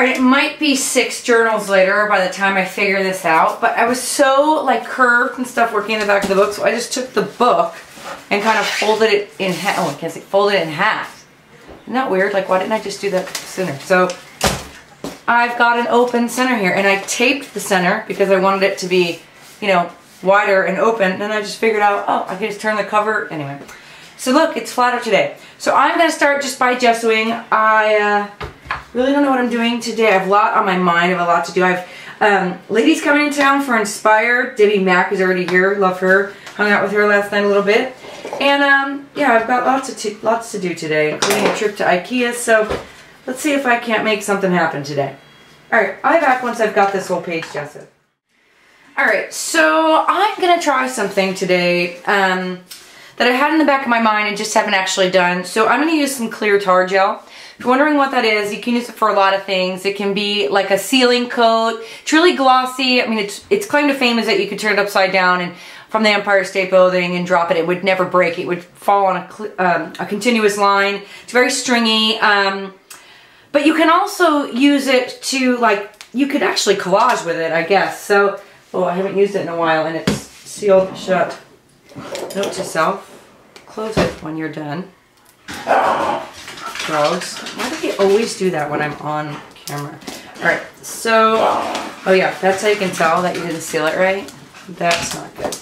Alright, it might be 6 journals later by the time I figure this out, but I was so like curved and stuff working in the back of the book, so I just took the book and kind of folded it in half. Oh, I can't say folded it in half. Isn't that weird? Like, why didn't I just do that sooner? So I've got an open center here, and I taped the center because I wanted it to be, you know, wider and open. And then I just figured out, oh, I can just turn the cover anyway. So look, it's flatter today. So I'm gonna start just by gessoing. I really don't know what I'm doing today. I have a lot on my mind. I have a lot to do. I have ladies coming in town for Inspire. Debbie Mack is already here. Love her. Hung out with her last night a little bit. And yeah, I've got lots to do today, including a trip to IKEA. So let's see if I can't make something happen today. Alright, I'll be back once I've got this whole page gessoed. Alright, so I'm going to try something today that I had in the back of my mind and just haven't actually done. So I'm going to use some clear tar gel. If you're wondering what that is, you can use it for a lot of things. It can be like a sealing coat. It's really glossy. I mean, its claim to fame is that you could turn it upside down and from the Empire State Building and drop it. It would never break. It would fall on a continuous line. It's very stringy. But you can also use it to, like, you could actually collage with it, I guess. So, oh, I haven't used it in a while and it's sealed shut. Note to self, close it when you're done. Dogs. Why do they always do that when I'm on camera? Alright, so, oh yeah, that's how you can tell that you didn't seal it right. That's not good.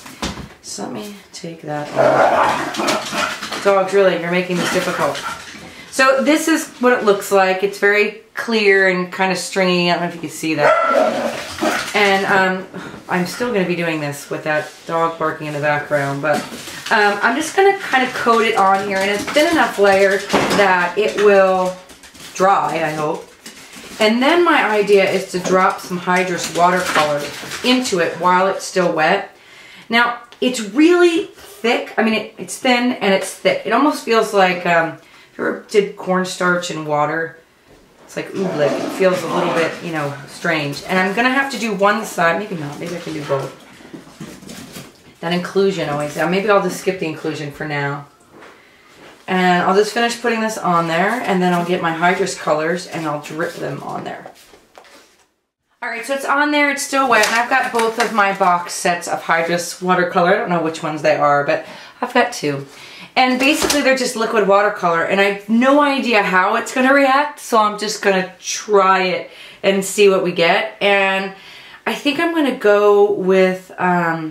So let me take that off. Dogs, really, you're making this difficult. So this is what it looks like. It's very clear and kind of stringy. I don't know if you can see that. And I'm still going to be doing this with that dog barking in the background, but I'm just going to kind of coat it on here in a thin enough layer that it will dry, I hope. And then my idea is to drop some Hydrus watercolor into it while it's still wet. Now, it's really thick. I mean, it's thin and it's thick. It almost feels like, if you ever did cornstarch and water, it's like oobleck. It feels a little bit, you know, strange. And I'm going to have to do one side. Maybe not. Maybe I can do both. That inclusion always. Maybe I'll just skip the inclusion for now. And I'll just finish putting this on there, and then I'll get my Hydrus colors and I'll drip them on there. Alright, so it's on there, it's still wet, and I've got both of my box sets of Hydrus watercolor. I don't know which ones they are, but I've got 2. And basically they're just liquid watercolor, and I have no idea how it's going to react, so I'm just going to try it and see what we get. And I think I'm going to go with, I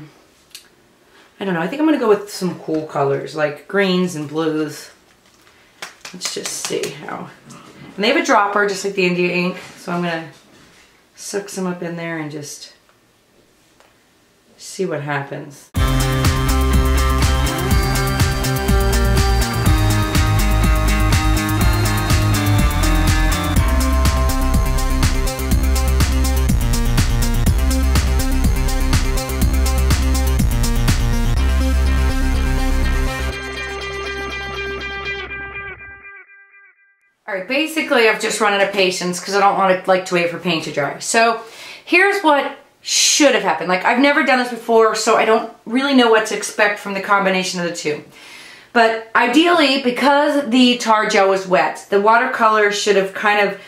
don't know, I think I'm going to go with some cool colors, like greens and blues. Let's just see how. And they have a dropper, just like the India ink, so I'm going to suck some up in there and just see what happens. Alright, basically I've just run out of patience because I don't want to wait for paint to dry. So here's what should have happened. Like, I've never done this before, so I don't really know what to expect from the combination of the two. But ideally, because the tar gel was wet, the watercolor should have kind of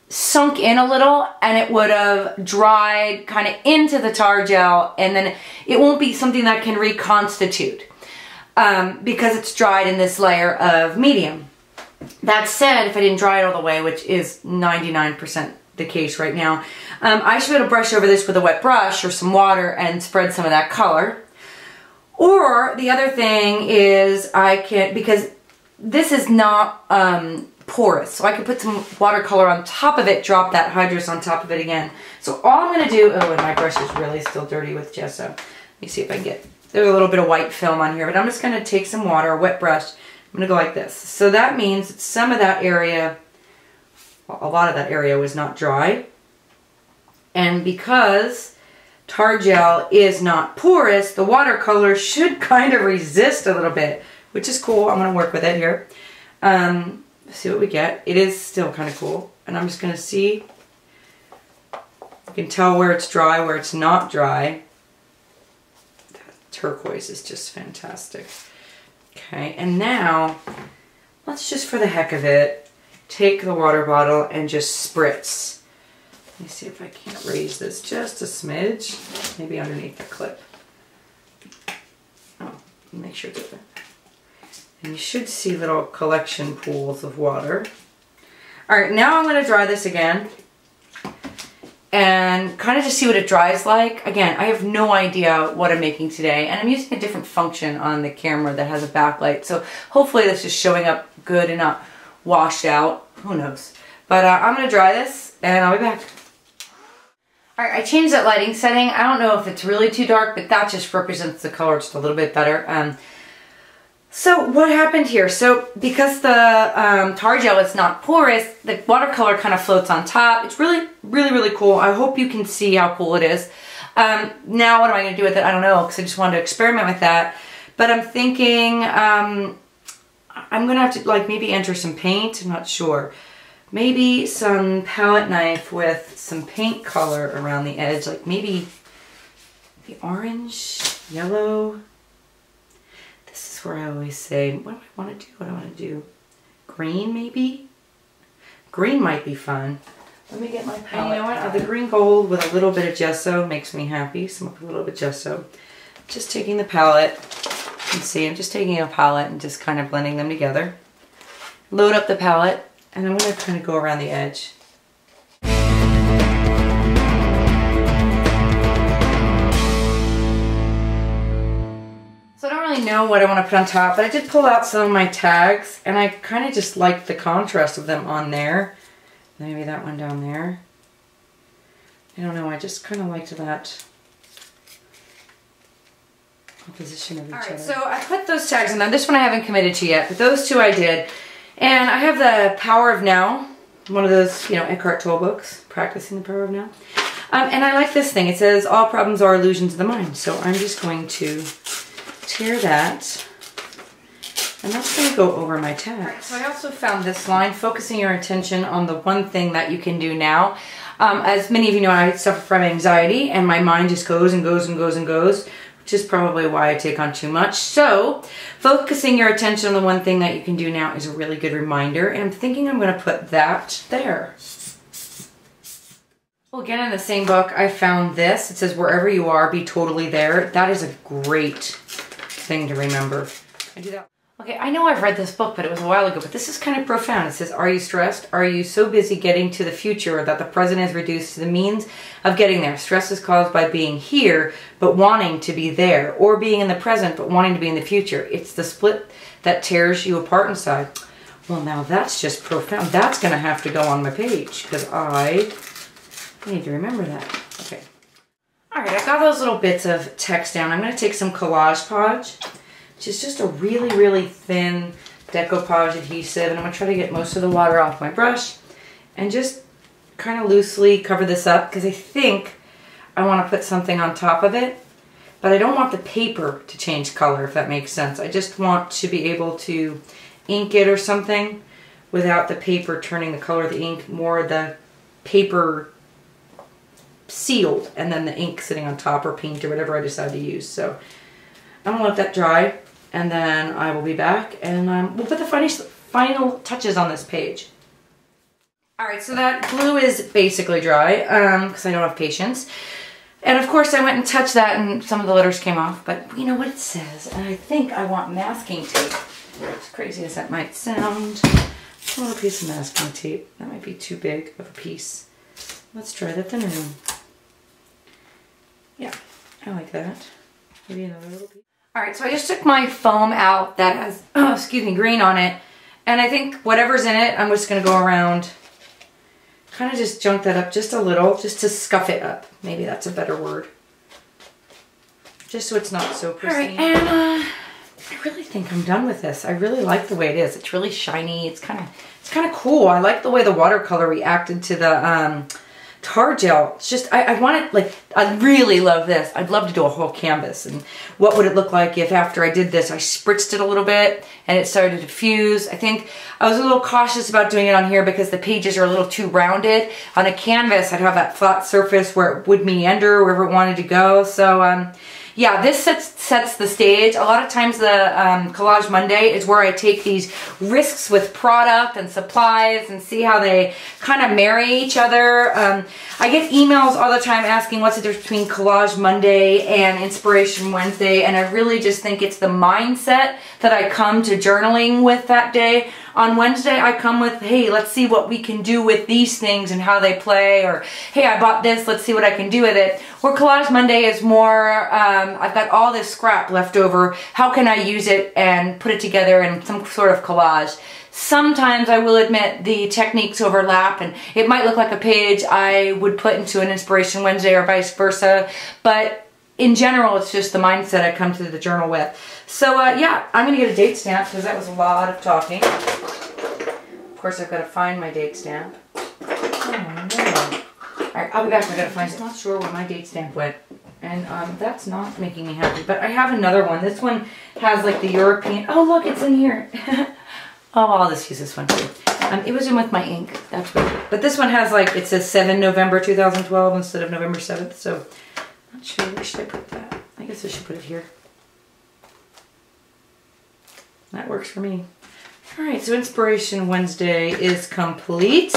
sunk in a little and it would have dried kind of into the tar gel, and then it won't be something that can reconstitute because it's dried in this layer of medium. That said, if I didn't dry it all the way, which is 99% the case right now, I should be able to brush over this with a wet brush or some water and spread some of that color. Or the other thing is I can, because this is not porous, so I can put some watercolor on top of it, drop that Hydrus on top of it again. So all I'm going to do, oh, and my brush is really still dirty with gesso. Let me see if I can get, there's a little bit of white film on here, but I'm just going to take some water, a wet brush. I'm going to go like this. So that means that some of that area, well, a lot of that area was not dry. And because tar gel is not porous, the watercolor should kind of resist a little bit, which is cool. I'm going to work with it here. See what we get. It is still kind of cool. And I'm just going to see. You can tell where it's dry, where it's not dry. That turquoise is just fantastic. Okay, and now, let's just, for the heck of it, take the water bottle and just spritz Let me see if I can't raise this just a smidge. Maybe underneath the clip. Oh, make sure it's open. And you should see little collection pools of water. All right, now I'm gonna dry this again and kind of just see what it dries like. Again, I have no idea what I'm making today, and I'm using a different function on the camera that has a backlight. So hopefully this is showing up good and not washed out. Who knows? But I'm gonna dry this and I'll be back. All right, I changed that lighting setting. I don't know if it's really too dark, but that just represents the color just a little bit better. So what happened here? So because the tar gel is not porous, the watercolor kind of floats on top. It's really, really, really cool. I hope you can see how cool it is. Now what am I going to do with it? I don't know, because I just wanted to experiment with that. But I'm thinking I'm going to have to like maybe enter some paint. I'm not sure. Maybe some palette knife with some paint color around the edge, like maybe the orange, yellow. This is where I always say, what do I want to do? What do I want to do? Green, maybe? Green might be fun. Let me get my palette. And you know what? The green gold with a little bit of gesso makes me happy. So a little bit of gesso. Just taking the palette. You can see I'm just taking a palette and just kind of blending them together. Load up the palette. And I'm going to kind of go around the edge. So I don't really know what I want to put on top, but I did pull out some of my tags, and I kind of just liked the contrast of them on there. Maybe that one down there. I don't know, I just kind of liked that composition of each other. Alright, so I put those tags in there. This one I haven't committed to yet, but those two I did. And I have the Power of Now, one of those, you know, Eckhart Tolle books, Practicing the Power of Now. And I like this thing. It says, all problems are illusions of the mind. So I'm just going to tear that. And that's going to go over my tags. Right, so I also found this line, focusing your attention on the one thing that you can do now. As many of you know, I suffer from anxiety, and my mind just goes and goes and goes and goes, which is probably why I take on too much. So focusing your attention on the one thing that you can do now is a really good reminder, and I'm thinking I'm going to put that there. Well, again, in the same book, I found this. It says, wherever you are, be totally there. That is a great thing to remember. I do that. Okay, I know I've read this book, but it was a while ago, but this is kind of profound. It says, are you stressed? Are you so busy getting to the future that the present is reduced to the means of getting there? Stress is caused by being here, but wanting to be there, or being in the present, but wanting to be in the future. It's the split that tears you apart inside. Well, now that's just profound. That's going to have to go on my page, because I need to remember that. Okay. All right, I got those little bits of text down. I'm going to take some Collage Podge, which is just a really, really thin decoupage adhesive, and I'm going to try to get most of the water off my brush and just kind of loosely cover this up, because I think I want to put something on top of it, but I don't want the paper to change color, if that makes sense. I just want to be able to ink it or something without the paper turning the color of the ink, more the paper sealed and then the ink sitting on top, or paint, or whatever I decide to use. So I'm going to let that dry, and then I will be back, and we'll put the final touches on this page. Alright, so that glue is basically dry, because I don't have patience. And of course I went and touched that, and some of the letters came off, but you know what it says, and I think I want masking tape. As crazy as that might sound, a little piece of masking tape. That might be too big of a piece. Let's try that then. Yeah, I like that. Maybe another little piece. Alright, so I just took my foam out that has, excuse me, green on it. And I think whatever's in it, I'm just going to go around, kind of just junk that up just a little, just to scuff it up. Maybe that's a better word. Just so it's not so pristine. Alright, and I really think I'm done with this. I really like the way it is. It's really shiny. It's kind of cool. I like the way the watercolor reacted to the tar gel. It's just, I want it, like, I really love this. I'd love to do a whole canvas. And what would it look like if after I did this, I spritzed it a little bit and it started to diffuse. I think I was a little cautious about doing it on here because the pages are a little too rounded. On a canvas, I'd have that flat surface where it would meander wherever it wanted to go. So, yeah, this sets the stage. A lot of times the Collage Monday is where I take these risks with product and supplies and see how they kind of marry each other. I get emails all the time asking what's the difference between Collage Monday and Inspiration Wednesday, and I really just think it's the mindset that I come to journaling with that day. On Wednesday, I come with, hey, let's see what we can do with these things and how they play, or hey, I bought this, let's see what I can do with it. Where Collage Monday is more, I've got all this scrap left over, how can I use it and put it together in some sort of collage. Sometimes I will admit the techniques overlap and it might look like a page I would put into an Inspiration Wednesday or vice versa, but in general, it's just the mindset I come to the journal with. So yeah, I'm gonna get a date stamp because that was a lot of talking. Of course, I've got to find my date stamp. Oh no. All right, I'll be back. I gotta find it. I'm not sure where my date stamp went, and that's not making me happy. But I have another one. This one has like the European. Oh look, it's in here. Oh, I'll just use this one too. It was in with my ink. That's weird. But this one has like, it says 7 November 2012 instead of November 7th. So not sure, where should I put that? I guess I should put it here. That works for me. Alright, so Inspiration Wednesday is complete.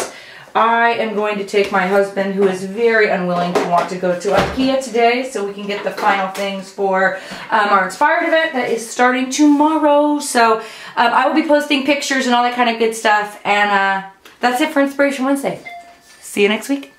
I am going to take my husband, who is very unwilling to want to go to IKEA today, so we can get the final things for our Inspired event that is starting tomorrow. So I will be posting pictures and all that kind of good stuff. And that's it for Inspiration Wednesday. See you next week.